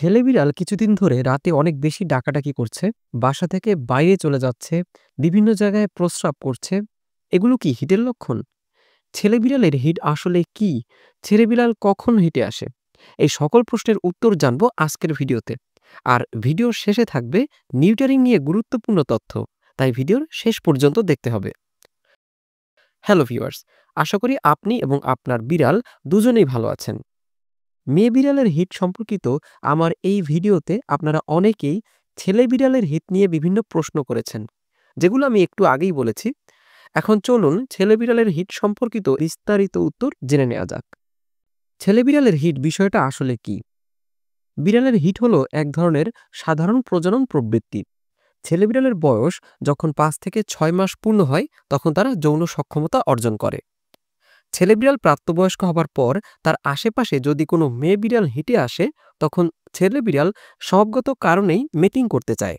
ছেলে বিড়াল কিছুদিন ধরে রাতে অনেক বেশি ডাকাডাকি করছে, বাসা থেকে বাইরে চলে যাচ্ছে, বিভিন্ন জায়গায় প্রস্রাব করছে। এগুলো কি হিটের লক্ষণ? ছেলে বিড়ালের হিট আসলে কি? ছেলে বিড়াল কখন হিটে আসে? এই সকল প্রশ্নের উত্তর জানবো আজকের ভিডিওতে। আর ভিডিওর শেষে থাকবে নিউটারিং নিয়ে গুরুত্বপূর্ণ তথ্য, তাই ভিডিওর শেষ পর্যন্ত দেখতে হবে। হ্যালো ভিউয়ার্স, আশা করি আপনি এবং আপনার বিড়াল দুজনেই ভালো আছেন। মেয়ে বিড়ালের হিট সম্পর্কিত আমার এই ভিডিওতে আপনারা অনেকেই ছেলে বিড়ালের হিট নিয়ে বিভিন্ন প্রশ্ন করেছেন, যেগুলো আমি একটু আগেই বলেছি। এখন চলুন ছেলে বিড়ালের হিট সম্পর্কিত বিস্তারিত উত্তর জেনে নেওয়া যাক। ছেলে বিড়ালের হিট বিষয়টা আসলে কি? বিড়ালের হিট হলো এক ধরনের সাধারণ প্রজনন প্রবৃত্তি। ছেলে বিড়ালের বয়স যখন 5 থেকে 6 মাস পূর্ণ হয়, তখন তারা যৌন সক্ষমতা অর্জন করে। ছেলে বিড়াল প্রাপ্তবয়স্ক হবার পর তার আশেপাশে যদি কোনো মেয়ে বিড়াল হিটে আসে, তখন ছেলে বিড়াল স্বভাবগত কারণেই মেটিং করতে চায়।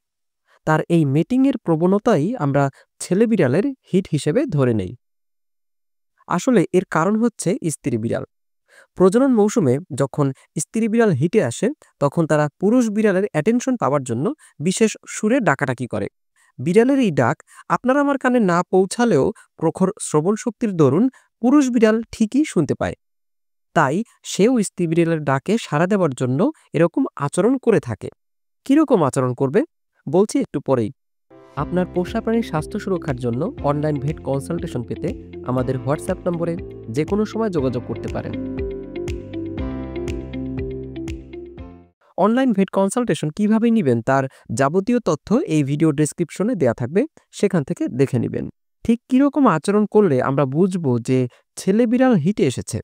তার এই মেটিংয়ের প্রবণতাই আমরা ছেলে বিড়ালের হিট হিসেবে ধরে নেই। আসলে এর কারণ হচ্ছে স্ত্রী বিড়াল। প্রজনন মৌসুমে যখন স্ত্রী বিড়াল হিটে আসে, তখন তারা পুরুষ বিড়ালের অ্যাটেনশন পাওয়ার জন্য বিশেষ সুরে ডাকাডাকি করে। বিড়ালের এই ডাক আপনার আমার কানে না পৌঁছালেও প্রখর শ্রবণ শক্তির দরুন পুরুষ বিড়াল ঠিকই শুনতে পায়। তাই সেও স্ত্রী বিড়ালের ডাকে সাড়া দেওয়ার জন্য এরকম আচরণ করে থাকে। কিরকম আচরণ করবে বলছি একটু পরেই। আপনার পোষা প্রাণীর স্বাস্থ্য সুরক্ষার জন্য অনলাইন ভেট কনসালটেশন পেতে আমাদের হোয়াটসঅ্যাপ নম্বরে যে কোনো সময় যোগাযোগ করতে পারেন। অনলাইন ভেট কনসালটেশন কিভাবে নেবেন তার যাবতীয় তথ্য এই ভিডিও ডেসক্রিপশনে দেয়া থাকবে, সেখান থেকে দেখে নেবেন। ঠিক কিরকম আচরণ করলে আমরা বুঝবো যে ছেলে বিড়াল হিটে এসেছে?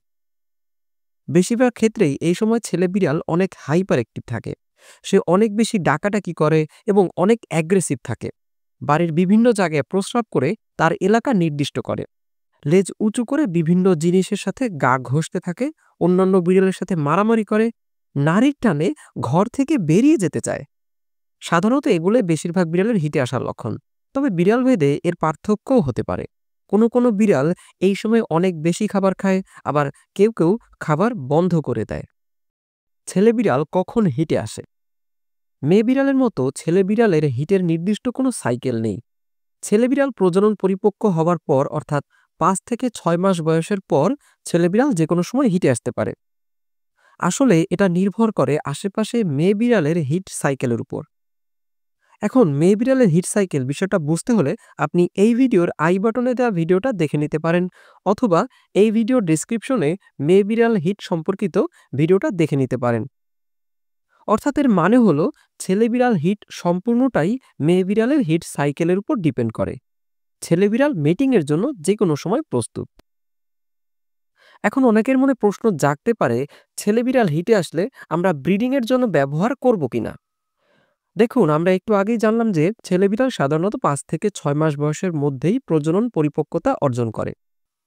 বেশিরভাগ ক্ষেত্রেই এই সময় ছেলে বিড়াল অনেক হাইপার অ্যাক্টিভ থাকে। সে অনেক বেশি ডাকাডাকি করে এবং অনেক অ্যাগ্রেসিভ থাকে। বাড়ির বিভিন্ন জায়গায় প্রস্রাব করে তার এলাকা নির্দিষ্ট করে। লেজ উঁচু করে বিভিন্ন জিনিসের সাথে গা ঘষতে থাকে, অন্যান্য বিড়ালের সাথে মারামারি করে, নারীর টানে ঘর থেকে বেরিয়ে যেতে চায়। সাধারণত এগুলো বেশিরভাগ বিড়ালের হিটে আসার লক্ষণ। তবে বিড়াল ভেদে এর পার্থক্যও হতে পারে। কোনো বিড়াল এই সময় অনেক বেশি খাবার খায়, আবার কেউ খাবার বন্ধ করে দেয়। ছেলে বিড়াল কখন হিটে আসে? মেয়ে বিড়ালের মতো ছেলে বিড়ালের হিটের নির্দিষ্ট কোনো সাইকেল নেই। ছেলে বিড়াল প্রজনন পরিপক্ক হওয়ার পর, অর্থাৎ 5 থেকে 6 মাস বয়সের পর ছেলে বিড়াল যে কোনো সময় হিটে আসতে পারে। আসলে এটা নির্ভর করে আশেপাশে মেয়ে বিড়ালের হিট সাইকেলের উপর। এখন মেয়ে বিড়ালের হিট সাইকেল বিষয়টা বুঝতে হলে আপনি এই ভিডিওর আই বাটনে দেওয়া ভিডিওটা দেখে নিতে পারেন, অথবা এই ভিডিওর ডেসক্রিপশনে মেয়ে বিড়াল হিট সম্পর্কিত ভিডিওটা দেখে নিতে পারেন। অর্থাৎ এর মানে হলো ছেলে বিড়াল হিট সম্পূর্ণটাই মেয়ে বিড়ালের হিট সাইকেলের উপর ডিপেন্ড করে। ছেলে বিড়াল মেটিংয়ের জন্য যে কোনো সময় প্রস্তুত। এখন অনেকের মনে প্রশ্ন জাগতে পারে, ছেলে বিড়াল হিটে আসলে আমরা ব্রিডিংয়ের জন্য ব্যবহার করব কিনা। দেখুন, আমরা একটু আগেই জানলাম যে ছেলে বিড়াল সাধারণত 5 থেকে 6 মাস বয়সের মধ্যেই প্রজনন পরিপক্কতা অর্জন করে।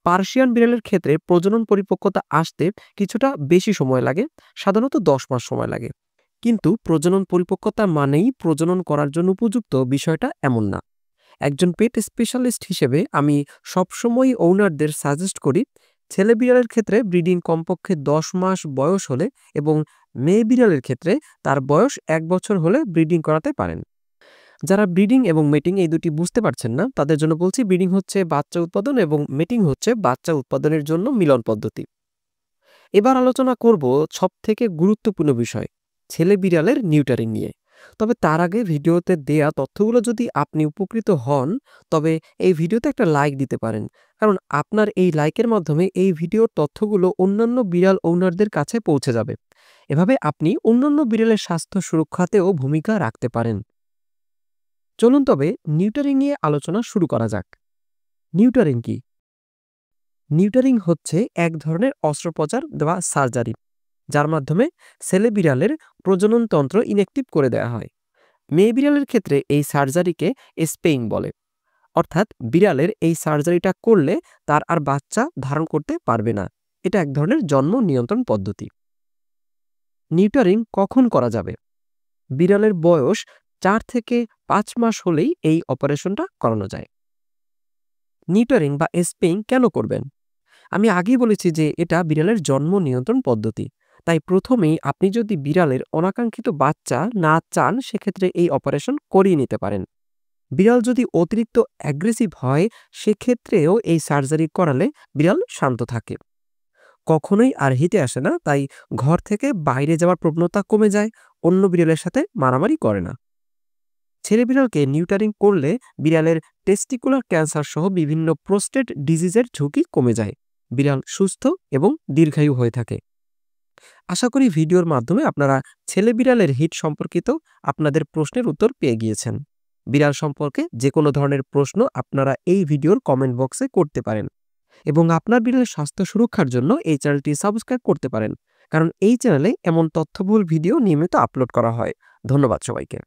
পার্সিয়ান বিড়ালের ক্ষেত্রে প্রজনন পরিপক্কতা আসতে কিছুটা বেশি সময় লাগে, সাধারণত 10 মাস সময় লাগে। কিন্তু প্রজনন পরিপক্কতা মানেই প্রজনন করার জন্য উপযুক্ত, বিষয়টা এমন না। একজন পেট স্পেশালিস্ট হিসেবে আমি সবসময়ই ওনারদের সাজেস্ট করি ছেলে বিড়ালের ক্ষেত্রে ব্রিডিং কমপক্ষে 10 মাস বয়স হলে এবং মেয়ে বিড়ালের ক্ষেত্রে তার বয়স 1 বছর হলে ব্রিডিং করাতে পারেন। যারা ব্রিডিং এবং মেটিং এই দুটি বুঝতে পারছেন না, তাদের জন্য বলছি, ব্রিডিং হচ্ছে বাচ্চা উৎপাদন এবং মেটিং হচ্ছে বাচ্চা উৎপাদনের জন্য মিলন পদ্ধতি। এবার আলোচনা করব সবথেকে গুরুত্বপূর্ণ বিষয়, ছেলে বিড়ালের নিউটারিং নিয়ে। তবে তার আগে ভিডিওতে দেয়া তথ্যগুলো যদি আপনি উপকৃত হন, তবে এই ভিডিওতে একটা লাইক দিতে পারেন, কারণ আপনার এই লাইকের মাধ্যমে এই ভিডিওর তথ্যগুলো অন্যান্য বিড়াল ওনারদের কাছে পৌঁছে যাবে। এভাবে আপনি অন্যান্য বিড়ালের স্বাস্থ্য সুরক্ষাতেও ভূমিকা রাখতে পারেন। চলুন তবে নিউটারিং নিয়ে আলোচনা শুরু করা যাক। নিউটারিং কি? নিউটারিং হচ্ছে এক ধরনের অস্ত্রোপচার বা সার্জারি, যার মাধ্যমে ছেলে বিড়ালের প্রজনন তন্ত্র ইনঅ্যাক্টিভ করে দেওয়া হয়। মেয়ে বিড়ালের ক্ষেত্রে এই সার্জারিকে স্পেইং বলে। অর্থাৎ বিড়ালের এই সার্জারিটা করলে তার আর বাচ্চা ধারণ করতে পারবে না। এটা এক ধরনের জন্ম নিয়ন্ত্রণ পদ্ধতি। নিউটারিং কখন করা যাবে? বিড়ালের বয়স 4 থেকে 5 মাস হলেই এই অপারেশনটা করানো যায়। নিউটারিং বা স্পেইং কেন করবেন? আমি আগেই বলেছি যে এটা বিড়ালের জন্ম নিয়ন্ত্রণ পদ্ধতি। তাই প্রথমেই আপনি যদি বিড়ালের অনাকাঙ্ক্ষিত বাচ্চা না চান সেক্ষেত্রে এই অপারেশন করিয়ে নিতে পারেন। বিড়াল যদি অতিরিক্ত অ্যাগ্রেসিভ হয় সেক্ষেত্রেও এই সার্জারি করালে বিড়াল শান্ত থাকে, কখনোই আর হিটে আসে না, তাই ঘর থেকে বাইরে যাওয়ার প্রবণতা কমে যায়, অন্য বিড়ালের সাথে মারামারি করে না। ছেলে বিড়ালকে নিউটারিং করলে বিড়ালের টেস্টিকুলার ক্যান্সার সহ বিভিন্ন প্রোস্টেট ডিজিজের ঝুঁকি কমে যায়, বিড়াল সুস্থ এবং দীর্ঘায়ু হয়ে থাকে। আশা করি ভিডিওর মাধ্যমে আপনারা ছেলে বিড়ালের হিট সম্পর্কিত আপনাদের প্রশ্নের উত্তর পেয়ে গিয়েছেন। বিড়াল সম্পর্কে যে কোনো ধরনের প্রশ্ন আপনারা এই ভিডিওর কমেন্ট বক্সে করতে পারেন এবং আপনার বিড়ালের স্বাস্থ্য সুরক্ষার জন্য এই চ্যানেলটি সাবস্ক্রাইব করতে পারেন, কারণ এই চ্যানেলে এমন তথ্যবহুল ভিডিও নিয়মিত আপলোড করা হয়। ধন্যবাদ সবাইকে।